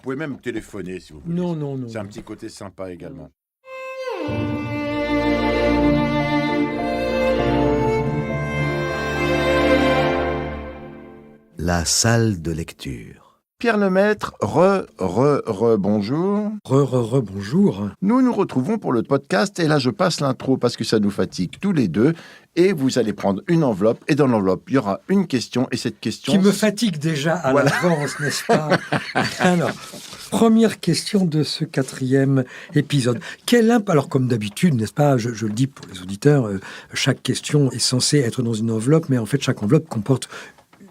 pouvez même téléphoner si vous voulez. Non. C'est un petit côté sympa également. La salle de lecture. Pierre Lemaître, bonjour. Bonjour. Nous nous retrouvons pour le podcast et là je passe l'intro parce que ça nous fatigue tous les deux et vous allez prendre une enveloppe et dans l'enveloppe il y aura une question et cette question... Qui me fatigue déjà à l'avance, n'est-ce pas? Alors, première question de ce 4e épisode. Alors comme d'habitude, n'est-ce pas, je le dis pour les auditeurs, chaque question est censée être dans une enveloppe, mais en fait chaque enveloppe comporte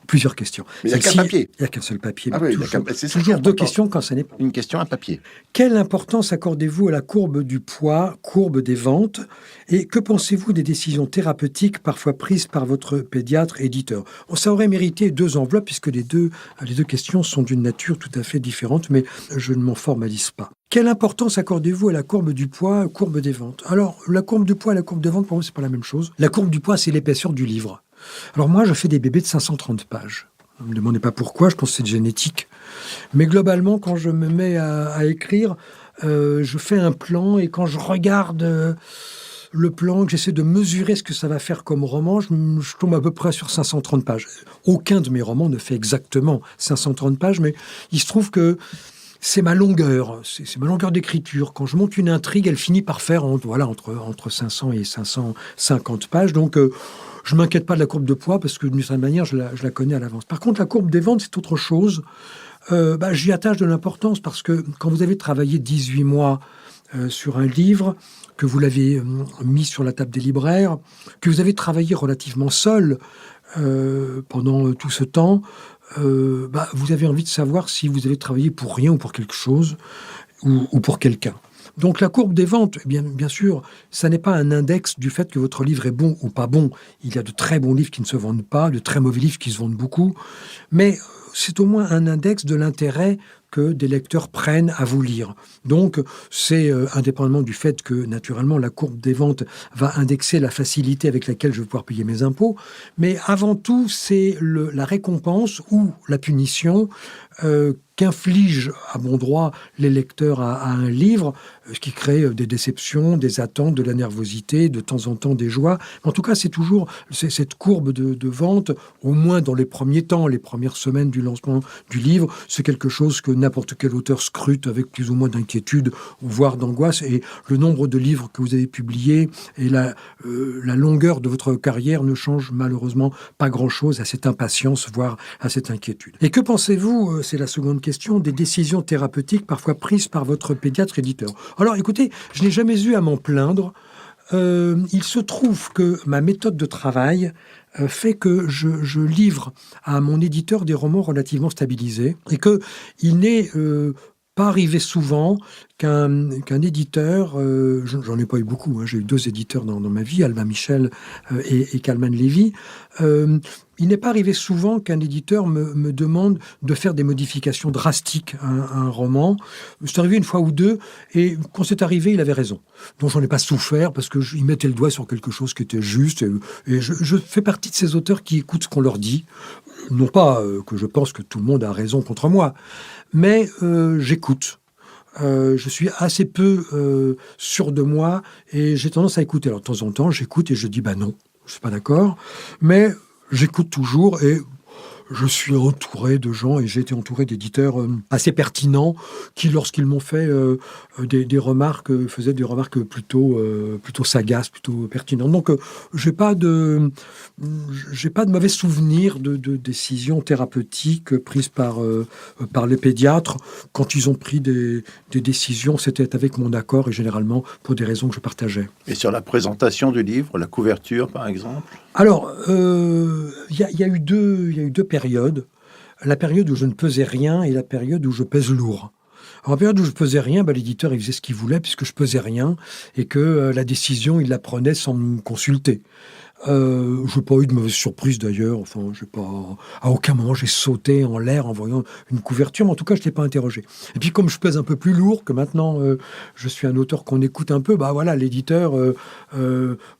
plusieurs questions. Mais il n'y a qu'un papier. Il n'y a qu'un seul papier. Ah oui, c'est toujours deux questions quand ça n'est pas. Une question, un papier. Quelle importance accordez-vous à la courbe du poids, courbe des ventes? Et que pensez-vous des décisions thérapeutiques parfois prises par votre pédiatre éditeur? Ça aurait mérité 2 enveloppes puisque les deux questions sont d'une nature tout à fait différente, mais je ne m'en formalise pas. Quelle importance accordez-vous à la courbe du poids, courbe des ventes? Alors, la courbe du poids et la courbe des ventes, pour moi, c'est pas la même chose. La courbe du poids, c'est l'épaisseur du livre. Alors moi, je fais des bébés de 530 pages. Ne me demandez pas pourquoi, je pense que c'est de génétique. Mais globalement, quand je me mets à écrire, je fais un plan et quand je regarde le plan, que j'essaie de mesurer ce que ça va faire comme roman, je tombe à peu près sur 530 pages. Aucun de mes romans ne fait exactement 530 pages, mais il se trouve que c'est ma longueur, c'est ma longueur d'écriture. Quand je monte une intrigue, elle finit par faire entre 500 et 550 pages. Donc, je ne m'inquiète pas de la courbe de poids parce que d'une certaine manière, je la connais à l'avance. Par contre, la courbe des ventes, c'est autre chose. J'y attache de l'importance parce que quand vous avez travaillé 18 mois sur un livre, que vous l'avez mis sur la table des libraires, que vous avez travaillé relativement seul pendant tout ce temps, vous avez envie de savoir si vous avez travaillé pour rien ou pour quelque chose ou pour quelqu'un. Donc la courbe des ventes, bien sûr, ça n'est pas un index du fait que votre livre est bon ou pas bon. Il y a de très bons livres qui ne se vendent pas, de très mauvais livres qui se vendent beaucoup, mais c'est au moins un index de l'intérêt que des lecteurs prennent à vous lire. Donc, c'est indépendamment du fait que, naturellement, la courbe des ventes va indexer la facilité avec laquelle je vais pouvoir payer mes impôts, mais avant tout, c'est la récompense ou la punition qu'infligent à bon droit les lecteurs à un livre, ce qui crée des déceptions, des attentes, de la nervosité, de temps en temps des joies. En tout cas, c'est toujours cette courbe de vente, au moins dans les premiers temps, les premières semaines du lancement du livre, c'est quelque chose que n'importe quel auteur scrute avec plus ou moins d'inquiétude, voire d'angoisse. Et le nombre de livres que vous avez publiés et la longueur de votre carrière ne change malheureusement pas grand-chose à cette impatience, voire à cette inquiétude. Et que pensez-vous, c'est la seconde question, des décisions thérapeutiques parfois prises par votre pédiatre éditeur? Alors écoutez, je n'ai jamais eu à m'en plaindre. Il se trouve que ma méthode de travail fait que je livre à mon éditeur des romans relativement stabilisés et qu'il n'est pas arrivé souvent qu'un éditeur, j'en ai pas eu beaucoup, j'ai eu 2 éditeurs dans ma vie, Albin Michel et Kalman Levy, il n'est pas arrivé souvent qu'un éditeur me demande de faire des modifications drastiques à un roman. C'est arrivé une fois ou 2, et quand c'est arrivé, il avait raison. Donc j'en ai pas souffert, parce qu'il mettait le doigt sur quelque chose qui était juste, et je fais partie de ces auteurs qui écoutent ce qu'on leur dit. Non pas que je pense que tout le monde a raison contre moi, mais j'écoute. Je suis assez peu sûr de moi, et j'ai tendance à écouter. Alors de temps en temps, j'écoute et je dis non, je suis pas d'accord, mais j'écoute toujours et je suis entouré de gens et j'ai été entouré d'éditeurs assez pertinents qui, lorsqu'ils m'ont fait des remarques, faisaient des remarques plutôt sagaces, plutôt pertinentes. Donc, j'ai pas de mauvais souvenirs de décisions thérapeutiques prises par les pédiatres. Quand ils ont pris des décisions, c'était avec mon accord et généralement pour des raisons que je partageais. Et sur la présentation du livre, la couverture, par exemple? Alors, il y a eu deux périodes. La période où je ne pesais rien et la période où je pèse lourd. Alors, la période où je pesais rien, l'éditeur il faisait ce qu'il voulait puisque je pesais rien et que la décision, il la prenait sans me consulter. Je n'ai pas eu de mauvaise surprise d'ailleurs. Enfin, à aucun moment j'ai sauté en l'air en voyant une couverture, mais en tout cas, je n'étais pas interrogé. Et puis, comme je pèse un peu plus lourd, que maintenant je suis un auteur qu'on écoute un peu, l'éditeur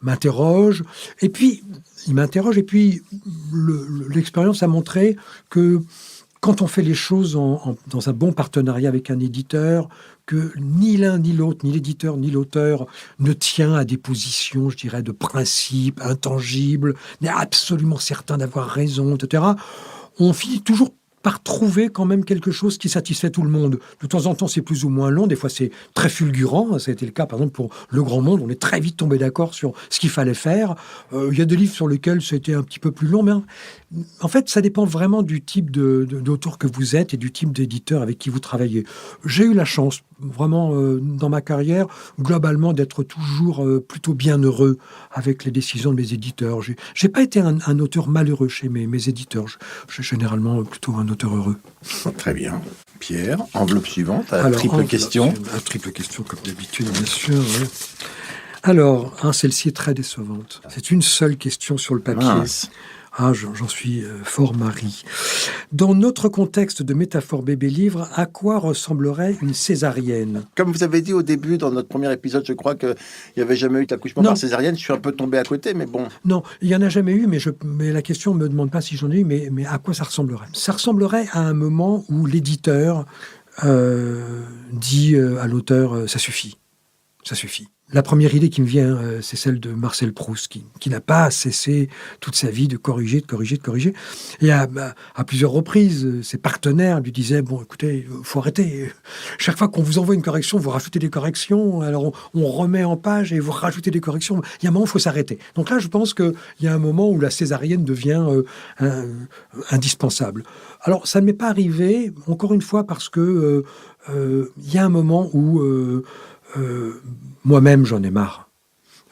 m'interroge. Et puis, il m'interroge, et puis l'expérience a montré que quand on fait les choses dans un bon partenariat avec un éditeur, que ni l'un ni l'autre, ni l'éditeur ni l'auteur ne tient à des positions, je dirais, de principe, intangibles, n'est absolument certain d'avoir raison, etc., on finit toujours par trouver quand même quelque chose qui satisfait tout le monde. De temps en temps, c'est plus ou moins long. Des fois, c'est très fulgurant. Ça a été le cas, par exemple, pour Le Grand Monde. On est très vite tombé d'accord sur ce qu'il fallait faire. Il y a des livres sur lesquels c'était un petit peu plus long. Mais en fait, ça dépend vraiment du type d'auteur que vous êtes et du type d'éditeur avec qui vous travaillez. J'ai eu la chance, vraiment, dans ma carrière, globalement, d'être toujours plutôt bien heureux avec les décisions de mes éditeurs. J'ai pas été un auteur malheureux chez mes éditeurs. Je suis généralement plutôt un auteur heureux. Très bien. Pierre, enveloppe suivante, triple enveloppe, question. Triple question, comme d'habitude, bien sûr. Ouais. Alors, celle-ci est très décevante. C'est une seule question sur le papier. Mince. J'en suis fort Marie. Dans notre contexte de métaphore bébé-livre, à quoi ressemblerait une césarienne ? Comme vous avez dit au début, dans notre premier épisode, je crois qu'il n'y avait jamais eu d'accouchement par césarienne. Je suis un peu tombé à côté, mais bon. Non, il n'y en a jamais eu, mais la question ne me demande pas si j'en ai eu, mais à quoi ça ressemblerait ? Ça ressemblerait à un moment où l'éditeur dit à l'auteur « ça suffit, ça suffit ». La première idée qui me vient, c'est celle de Marcel Proust, qui n'a pas cessé toute sa vie de corriger. Et à plusieurs reprises, ses partenaires lui disaient « Bon, écoutez, faut arrêter. Chaque fois qu'on vous envoie une correction, vous rajoutez des corrections. Alors, on remet en page et vous rajoutez des corrections. Il y a un moment où il faut s'arrêter. » Donc là, je pense qu'il y a un moment où la césarienne devient indispensable. Alors, ça ne m'est pas arrivé, encore une fois, parce que il y a un moment où... moi-même, j'en ai marre.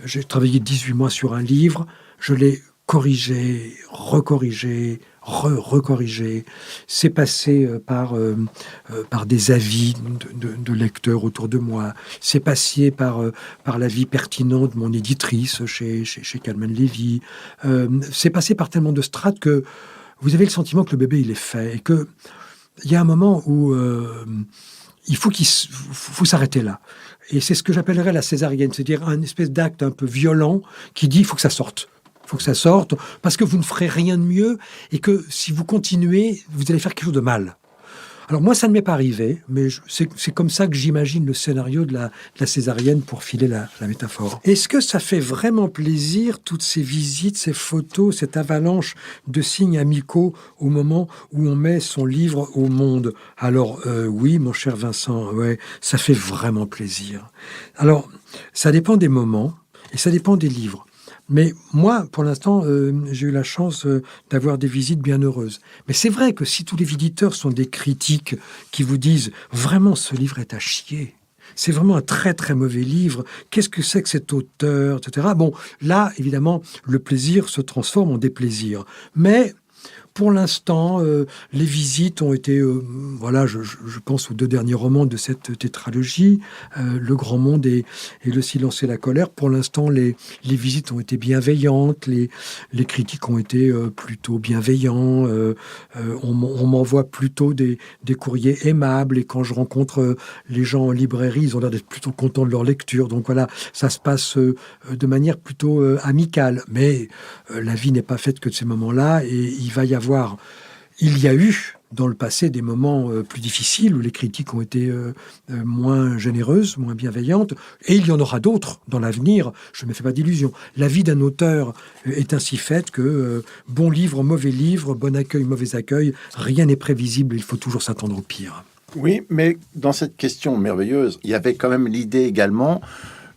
J'ai travaillé 18 mois sur un livre, je l'ai corrigé, recorrigé, recorrigé. C'est passé par des avis de lecteurs autour de moi. C'est passé par l'avis pertinent de mon éditrice chez Calman Lévy. C'est passé par tellement de strates que vous avez le sentiment que le bébé, il est fait. Et qu'il y a un moment où il faut s'arrêter là. Et c'est ce que j'appellerais la césarienne, c'est-à-dire un espèce d'acte un peu violent qui dit « il faut que ça sorte ». Il faut que ça sorte, parce que vous ne ferez rien de mieux, et que si vous continuez, vous allez faire quelque chose de mal. Alors moi, ça ne m'est pas arrivé, mais c'est comme ça que j'imagine le scénario de la césarienne pour filer la métaphore. Est-ce que ça fait vraiment plaisir, toutes ces visites, ces photos, cette avalanche de signes amicaux au moment où on met son livre au monde ? Alors oui, mon cher Vincent, ouais, ça fait vraiment plaisir. Alors, ça dépend des moments et ça dépend des livres. Mais moi, pour l'instant, j'ai eu la chance d'avoir des visites bien heureuses. Mais c'est vrai que si tous les éditeurs sont des critiques qui vous disent « Vraiment, ce livre est à chier. C'est vraiment un très, très mauvais livre. Qu'est-ce que c'est que cet auteur ?» etc. Bon, là, évidemment, le plaisir se transforme en déplaisir. Mais... pour l'instant, les visites ont été... voilà, je pense aux 2 derniers romans de cette tétralogie, Le Grand Monde et Le Silence et la colère. Pour l'instant, les visites ont été bienveillantes, les critiques ont été plutôt bienveillants. On m'envoie plutôt des courriers aimables. Et quand je rencontre les gens en librairie, ils ont l'air d'être plutôt contents de leur lecture. Donc voilà, ça se passe de manière plutôt amicale. Mais la vie n'est pas faite que de ces moments-là. Et il y a eu dans le passé des moments plus difficiles où les critiques ont été moins généreuses, moins bienveillantes, et il y en aura d'autres dans l'avenir, je ne me fais pas d'illusions. La vie d'un auteur est ainsi faite que bon livre, mauvais livre, bon accueil, mauvais accueil, rien n'est prévisible, il faut toujours s'attendre au pire. Oui, mais dans cette question merveilleuse, il y avait quand même l'idée également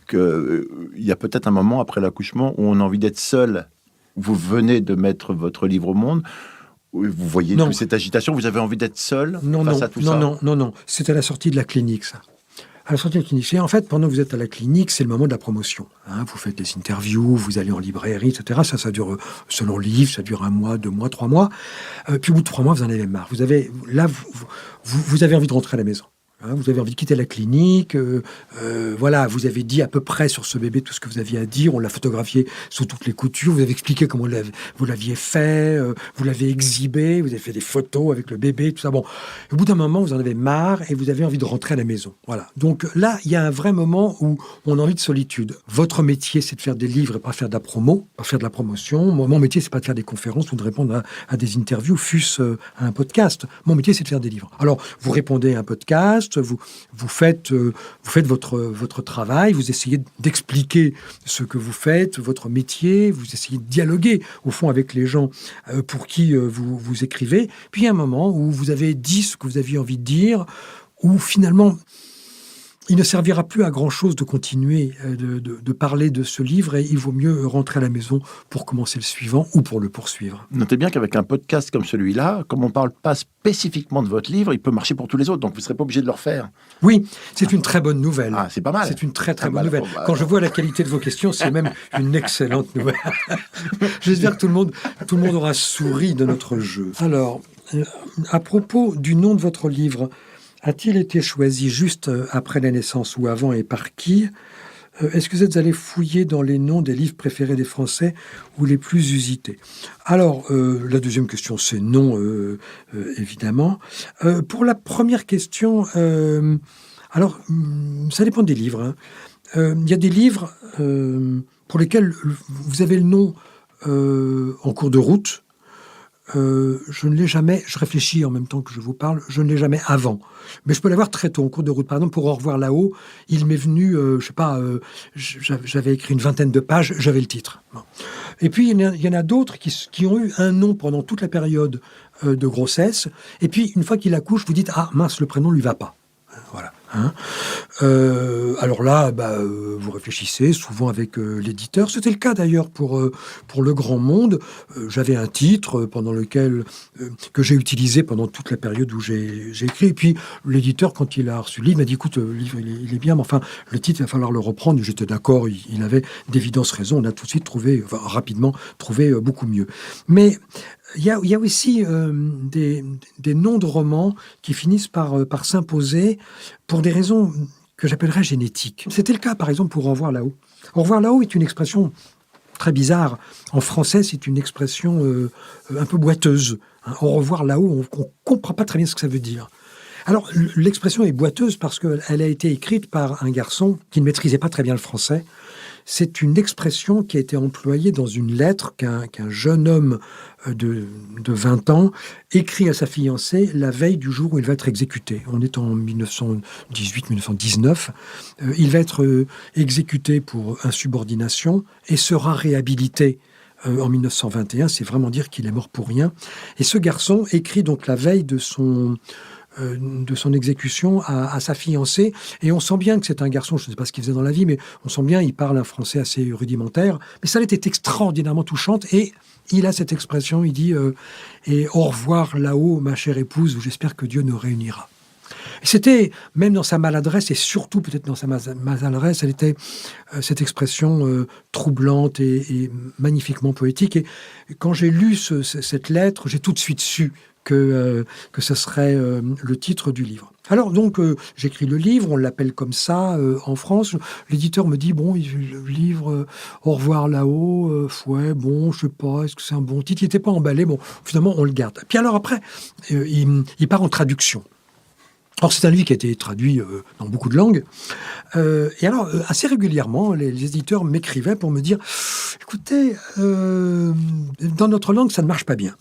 qu'il y a peut-être un moment après l'accouchement où on a envie d'être seul. Vous venez de mettre votre livre au monde, vous voyez toute cette agitation, vous avez envie d'être seul face à tout ça ? Non, c'est à la sortie de la clinique, ça. À la sortie de la clinique. Et en fait, pendant que vous êtes à la clinique, c'est le moment de la promotion. Vous faites des interviews, vous allez en librairie, etc. Ça dure, selon le livre, ça dure 1 mois, 2 mois, 3 mois. Puis au bout de 3 mois, vous en avez marre. Vous avez envie de rentrer à la maison. Vous avez envie de quitter la clinique, voilà, vous avez dit à peu près sur ce bébé tout ce que vous aviez à dire, on l'a photographié sous toutes les coutures, vous avez expliqué comment vous l'aviez fait, vous l'avez exhibé, vous avez fait des photos avec le bébé, tout ça. Bon, au bout d'un moment, vous en avez marre et vous avez envie de rentrer à la maison. Voilà. Donc là, il y a un vrai moment où on a envie de solitude. Votre métier, c'est de faire des livres et pas faire de la promo, pas faire de la promotion. Mon métier, c'est pas de faire des conférences ou de répondre à des interviews, fût-ce à un podcast. Mon métier, c'est de faire des livres. Alors, vous répondez à un podcast, vous faites votre travail, vous essayez d'expliquer ce que vous faites, votre métier, vous essayez de dialoguer, au fond, avec les gens pour qui vous écrivez. Puis, il y a un moment où vous avez dit ce que vous aviez envie de dire, où finalement, il ne servira plus à grand-chose de continuer de parler de ce livre et il vaut mieux rentrer à la maison pour commencer le suivant ou pour le poursuivre. Notez bien qu'avec un podcast comme celui-là, comme on ne parle pas spécifiquement de votre livre, il peut marcher pour tous les autres, donc vous ne serez pas obligé de le refaire. Oui, c'est une très bonne nouvelle. Ah, c'est pas mal. C'est une très très bonne nouvelle. Quand je vois la qualité de vos questions, c'est même une excellente nouvelle. J'espère que tout le monde aura souri de notre jeu. Alors, à propos du nom de votre livre, a-t-il été choisi juste après la naissance ou avant et par qui ? Est-ce que vous êtes allé fouiller dans les noms des livres préférés des Français ou les plus usités ? Alors, la deuxième question, c'est non, évidemment. Pour la première question, alors, ça dépend des livres. Il y a des livres pour lesquels vous avez le nom en cours de route. Je ne l'ai jamais, je réfléchis en même temps que je vous parle, je ne l'ai jamais avant. Mais je peux l'avoir très tôt, en cours de route. Par exemple, pour Au revoir là-haut, il m'est venu, j'avais écrit une 20aine de pages, j'avais le titre. Bon. Et puis, il y en a d'autres qui ont eu un nom pendant toute la période de grossesse. Et puis, une fois qu'il accouche, vous dites « Ah, mince, le prénom ne lui va pas ». Voilà. Alors là, vous réfléchissez souvent avec l'éditeur. C'était le cas d'ailleurs pour Le Grand Monde. J'avais un titre que j'ai utilisé pendant toute la période où j'ai écrit. Et puis l'éditeur, quand il a reçu le livre, m'a dit « Écoute, le livre, il est bien, mais enfin, le titre, il va falloir le reprendre. » J'étais d'accord, il avait d'évidence raison. On a tout de suite rapidement trouvé beaucoup mieux. Mais il y a aussi des noms de romans qui finissent par s'imposer pour des raisons que j'appellerais génétiques. C'était le cas, par exemple, pour Au revoir là-haut. Au revoir là-haut est une expression très bizarre. En français, c'est une expression un peu boiteuse. Au revoir là-haut, on ne comprend pas très bien ce que ça veut dire. Alors, l'expression est boiteuse parce qu'elle a été écrite par un garçon qui ne maîtrisait pas très bien le français. C'est une expression qui a été employée dans une lettre qu'un jeune homme de 20 ans écrit à sa fiancée la veille du jour où il va être exécuté. On est en 1918-1919. Il va être exécuté pour insubordination et sera réhabilité en 1921. C'est vraiment dire qu'il est mort pour rien. Et ce garçon écrit donc la veille de son exécution à sa fiancée. Et on sent bien que c'est un garçon, je ne sais pas ce qu'il faisait dans la vie, mais on sent bien qu'il parle un français assez rudimentaire. Mais ça était extraordinairement touchante. Et il a cette expression, il dit et au revoir là-haut, ma chère épouse, où j'espère que Dieu nous réunira. Et c'était, même dans sa maladresse, et surtout peut-être dans sa maladresse, elle était cette expression troublante et magnifiquement poétique. Et quand j'ai lu cette lettre, j'ai tout de suite su que ce serait le titre du livre. Alors donc, j'écris le livre, on l'appelle comme ça en France. L'éditeur me dit, bon, le livre Au revoir là-haut, ouais, bon, je sais pas, est-ce que c'est un bon titre ? Il n'était pas emballé, bon, finalement, on le garde. Puis alors après, il part en traduction. Alors, c'est un livre qui a été traduit dans beaucoup de langues. Et alors, assez régulièrement, les éditeurs m'écrivaient pour me dire « Écoutez, dans notre langue, ça ne marche pas bien. »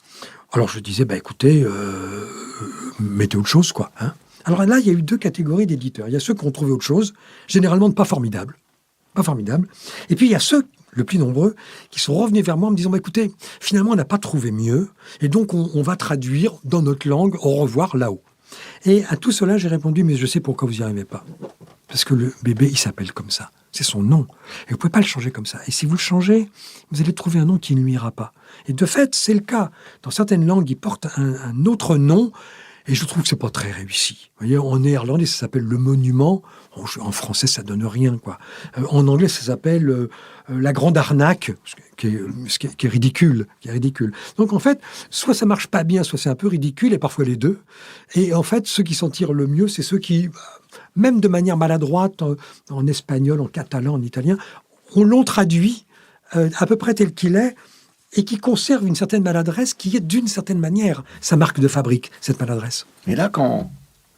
Alors, je disais « Écoutez, mettez autre chose, quoi. Hein » Alors là, il y a eu deux catégories d'éditeurs. Il y a ceux qui ont trouvé autre chose, généralement pas formidable. Pas formidable. Et puis, il y a ceux, le plus nombreux, qui sont revenus vers moi en me disant « Écoutez, finalement, on n'a pas trouvé mieux. Et donc, on va traduire dans notre langue « Au revoir là-haut ». Et à tout cela, j'ai répondu, mais je sais pourquoi vous n'y arrivez pas. Parce que le bébé, il s'appelle comme ça. C'est son nom. Et vous ne pouvez pas le changer comme ça. Et si vous le changez, vous allez trouver un nom qui ne lui ira pas. Et de fait, c'est le cas. Dans certaines langues, il porte un autre nom. Et je trouve que c'est pas très réussi. Vous voyez, en néerlandais, ça s'appelle Le Monument. En français, ça donne rien, quoi. En anglais, ça s'appelle La Grande Arnaque, qui est ridicule, Donc, en fait, soit ça marche pas bien, soit c'est un peu ridicule, et parfois les deux. Et en fait, ceux qui s'en tirent le mieux, c'est ceux qui, même de manière maladroite, en espagnol, en catalan, en italien, on l'ont traduit à peu près tel qu'il est, et qui conserve une certaine maladresse qui est d'une certaine manière sa marque de fabrique, cette maladresse. Et là, quand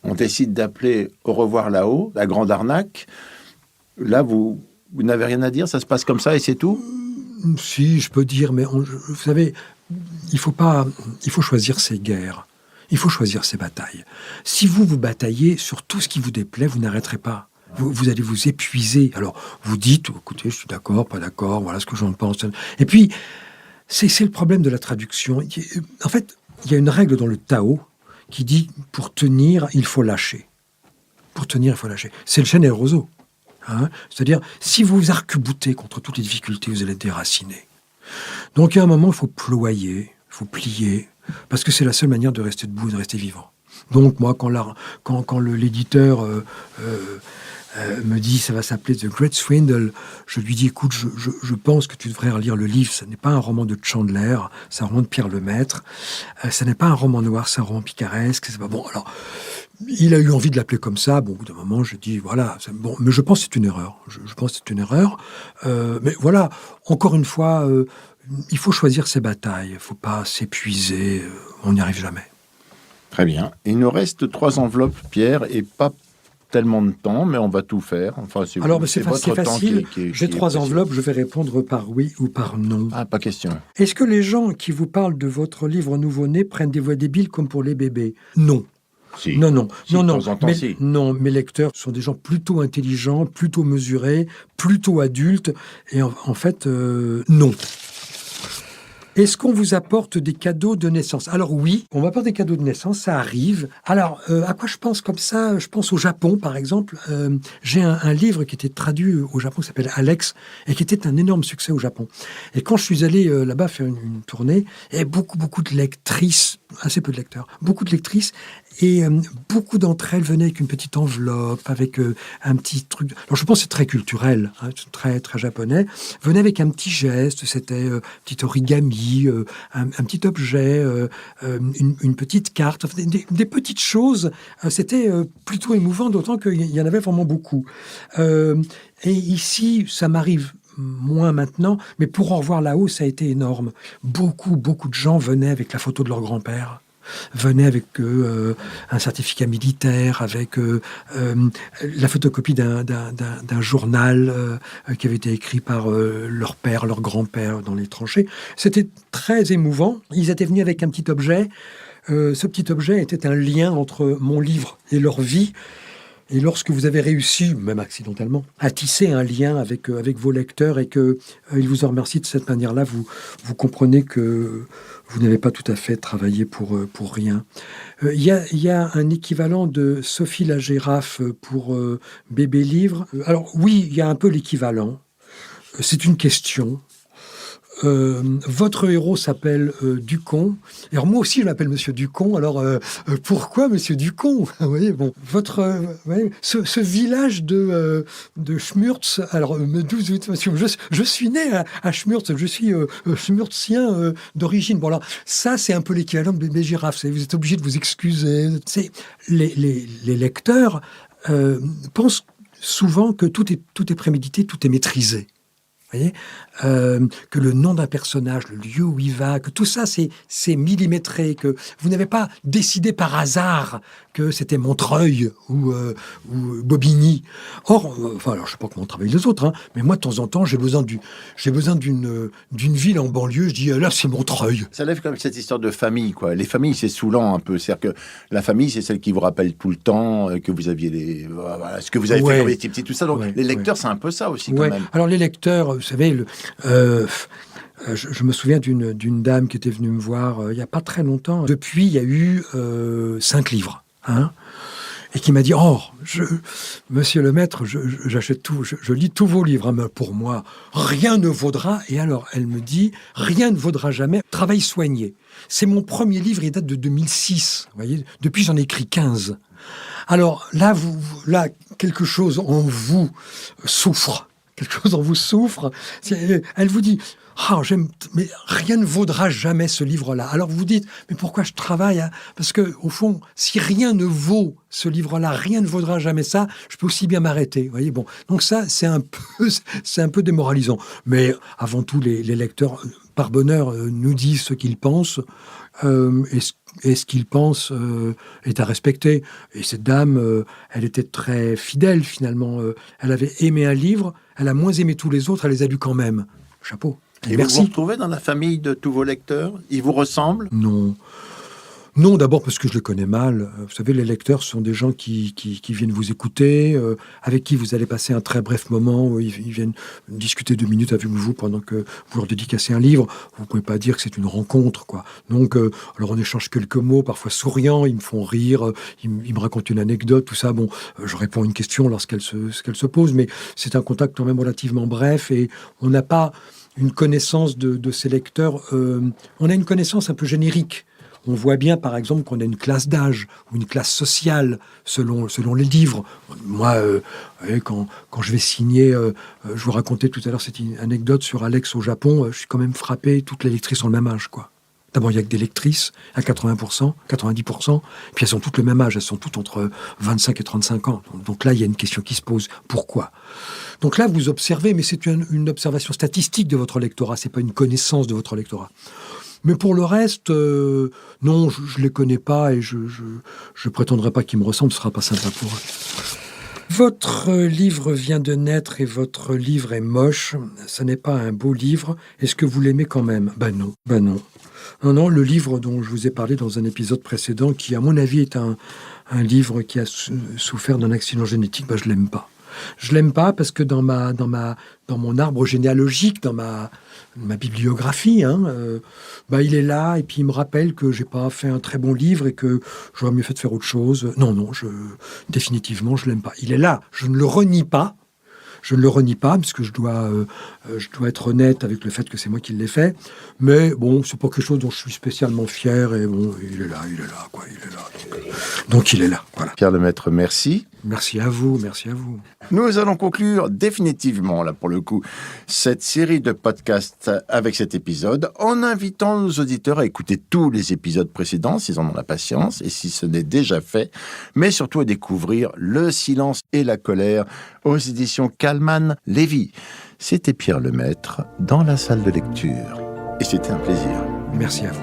on décide d'appeler Au revoir là-haut, la grande arnaque, là, vous n'avez rien à dire, ça se passe comme ça et c'est tout? Si, je peux dire, mais vous savez, il faut choisir ses guerres, il faut choisir ses batailles. Si vous bataillez sur tout ce qui vous déplaît, vous n'arrêterez pas. Vous allez vous épuiser. Alors, vous dites, écoutez, je suis d'accord, pas d'accord, voilà ce que j'en pense. Et puis, c'est le problème de la traduction. En fait, il y a une règle dans le Tao qui dit, pour tenir, il faut lâcher. Pour tenir, il faut lâcher. C'est le chêne et le roseau. C'est-à-dire, si vous vous arc-boutez contre toutes les difficultés, vous allez être déraciné. Donc, à un moment, il faut ployer, il faut plier, parce que c'est la seule manière de rester debout et de rester vivant. Donc, moi, quand l'éditeur me dit ça va s'appeler The Great Swindle, je lui dis écoute, je pense que tu devrais relire le livre. Ce n'est pas un roman de Chandler, c'est un roman de Pierre Lemaitre. Ce n'est pas un roman noir, c'est un roman picaresque. C'est pas bon. Alors, il a eu envie de l'appeler comme ça. Bon, au bout d'un moment, je dis voilà, c'est bon. Mais je pense que c'est une erreur. Je pense que c'est une erreur. Mais voilà, encore une fois, il faut choisir ses batailles. Il ne faut pas s'épuiser. On n'y arrive jamais. Très bien. Il nous reste 3 enveloppes, Pierre, et pas tellement de temps, mais on va tout faire. Enfin, alors, c'est facile. J'ai 3 enveloppes, je vais répondre par oui ou par non. Ah, pas question. Est-ce que les gens qui vous parlent de votre livre nouveau-né prennent des voix débiles comme pour les bébés? Non. Si. Non. Si, de temps en temps, si. Non, mes lecteurs sont des gens plutôt intelligents, plutôt mesurés, plutôt adultes. Et en fait, non. Est-ce qu'on vous apporte des cadeaux de naissance? Alors oui, on m'apporte des cadeaux de naissance, ça arrive. Alors, à quoi je pense comme ça? Je pense au Japon, par exemple. J'ai un livre qui était traduit au Japon, qui s'appelle Alex, et qui était un énorme succès au Japon. Et quand je suis allé là-bas faire une tournée, il y avait beaucoup de lectrices, assez peu de lecteurs, beaucoup de lectrices, et beaucoup d'entre elles venaient avec une petite enveloppe, avec un petit truc. Alors je pense que c'est très culturel, très très japonais. Venaient avec un petit geste, c'était petit origami, un petit objet, une petite carte, enfin, des petites choses. C'était plutôt émouvant, d'autant qu'il y en avait vraiment beaucoup. Et ici, ça m'arrive moins maintenant, mais pour Au revoir là-haut, ça a été énorme. Beaucoup de gens venaient avec la photo de leur grand-père, venaient avec un certificat militaire, avec la photocopie d'un journal qui avait été écrit par leur père, leur grand-père dans les tranchées. C'était très émouvant. Ils étaient venus avec un petit objet. Ce petit objet était un lien entre mon livre et leur vie. Et lorsque vous avez réussi, même accidentellement, à tisser un lien avec vos lecteurs et qu'ils vous en remercient de cette manière-là, vous comprenez que vous n'avez pas tout à fait travaillé pour rien. Il y a un équivalent de Sophie la girafe pour Bébé Livre. Alors oui, il y a un peu l'équivalent. C'est une question. Votre héros s'appelle Ducon. Alors moi aussi je m'appelle Monsieur Ducon. Alors pourquoi Monsieur Ducon? Vous voyez, bon, ce village de Schmurtz. Alors je suis né à Schmurtz. Je suis schmurtzien d'origine. Bon alors ça c'est un peu l'équivalent de Bébé Girafe. Vous êtes obligé de vous excuser. Les lecteurs pensent souvent que tout est prémédité, tout est maîtrisé. Vous voyez, que le nom d'un personnage, le lieu où il va, que tout ça c'est millimétré, que vous n'avez pas décidé par hasard que c'était Montreuil ou Bobigny. Or, alors je sais pas comment travaillent les autres, mais moi de temps en temps j'ai besoin d'une ville en banlieue. Je dis là c'est Montreuil. Ça lève comme cette histoire de famille, quoi. Les familles c'est saoulant un peu, c'est-à-dire que la famille c'est celle qui vous rappelle tout le temps que vous aviez ce que vous avez fait quand vous étiez petit, tout ça. Donc les lecteurs c'est un peu ça aussi quand même. Alors les lecteurs. Vous savez, je me souviens d'une dame qui était venue me voir il n'y a pas très longtemps. Depuis, il y a eu 5 livres. et qui m'a dit « Oh, monsieur le maître, j'achète tout, je lis tous vos livres. Mais pour moi, rien ne vaudra. » Et alors, elle me dit « Rien ne vaudra jamais. Travail soigné. » C'est mon premier livre, il date de 2006. Vous voyez, depuis, j'en ai écrit 15. Alors là, là, quelque chose en vous souffre. Quelque chose en vous souffre. Elle vous dit « mais rien ne vaudra jamais ce livre-là. » Alors vous dites « Mais pourquoi je travaille hein ?» Parce que au fond, si rien ne vaut ce livre-là, rien ne vaudra jamais ça, je peux aussi bien m'arrêter. Vous voyez, bon. Donc ça, c'est un peu démoralisant. Mais avant tout, les lecteurs, par bonheur, nous disent ce qu'ils pensent. Et ce qu'ils pensent est à respecter. Et cette dame, elle était très fidèle, finalement. Elle avait aimé un livre, elle a moins aimé tous les autres, elle les a lus quand même. Chapeau. Et merci. Vous vous retrouvez dans la famille de tous vos lecteurs? Ils vous ressemblent? Non. Non, d'abord parce que je les connais mal. Vous savez, les lecteurs sont des gens qui viennent vous écouter, avec qui vous allez passer un très bref moment. Ils viennent discuter 2 minutes avec vous pendant que vous leur dédicacez un livre. Vous ne pouvez pas dire que c'est une rencontre, quoi. Donc, alors on échange quelques mots, parfois souriants, ils me font rire, ils me racontent une anecdote, tout ça. Bon, je réponds à une question lorsqu'elle se pose, mais c'est un contact quand même relativement bref et on n'a pas une connaissance de ces lecteurs. On a une connaissance un peu générique. On voit bien, par exemple, qu'on a une classe d'âge ou une classe sociale selon les livres. Moi, quand je vais signer, je vous racontais tout à l'heure cette anecdote sur Alex au Japon, je suis quand même frappé, toutes les lectrices ont le même âge, quoi. D'abord, il n'y a que des lectrices à 80%, 90%, puis elles sont toutes le même âge, elles sont toutes entre 25 et 35 ans. Donc là, il y a une question qui se pose. Pourquoi ? Donc là, vous observez, mais c'est une observation statistique de votre lectorat, c'est pas une connaissance de votre lectorat. Mais pour le reste, non, je les connais pas et je prétendrai pas qu'ils me ressemblent, ce sera pas sympa pour eux. Votre livre vient de naître et votre livre est moche. Ce n'est pas un beau livre. Est-ce que vous l'aimez quand même ? Ben non. Non, le livre dont je vous ai parlé dans un épisode précédent, qui à mon avis est un livre qui a souffert d'un accident génétique, je l'aime pas. Je l'aime pas parce que dans mon arbre généalogique, dans ma bibliographie, il est là et puis il me rappelle que j'ai pas fait un très bon livre et que j'aurais mieux fait de faire autre chose. Non, définitivement, je l'aime pas. Il est là, je ne le renie pas. Je ne le renie pas, parce que je dois être honnête avec le fait que c'est moi qui l'ai fait. Mais bon, c'est pas quelque chose dont je suis spécialement fier. Et bon, il est là, quoi. Il est là. Donc il est là, voilà. Pierre Lemaitre, merci. Merci à vous. Nous allons conclure définitivement, là, pour le coup, cette série de podcasts avec cet épisode, en invitant nos auditeurs à écouter tous les épisodes précédents, s'ils en ont la patience, et si ce n'est déjà fait, mais surtout à découvrir Le silence et la colère aux éditions Calman Lévy. C'était Pierre Lemaitre dans la salle de lecture. Et c'était un plaisir. Merci à vous.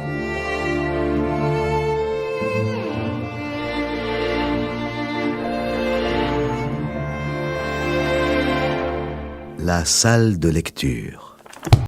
La salle de lecture.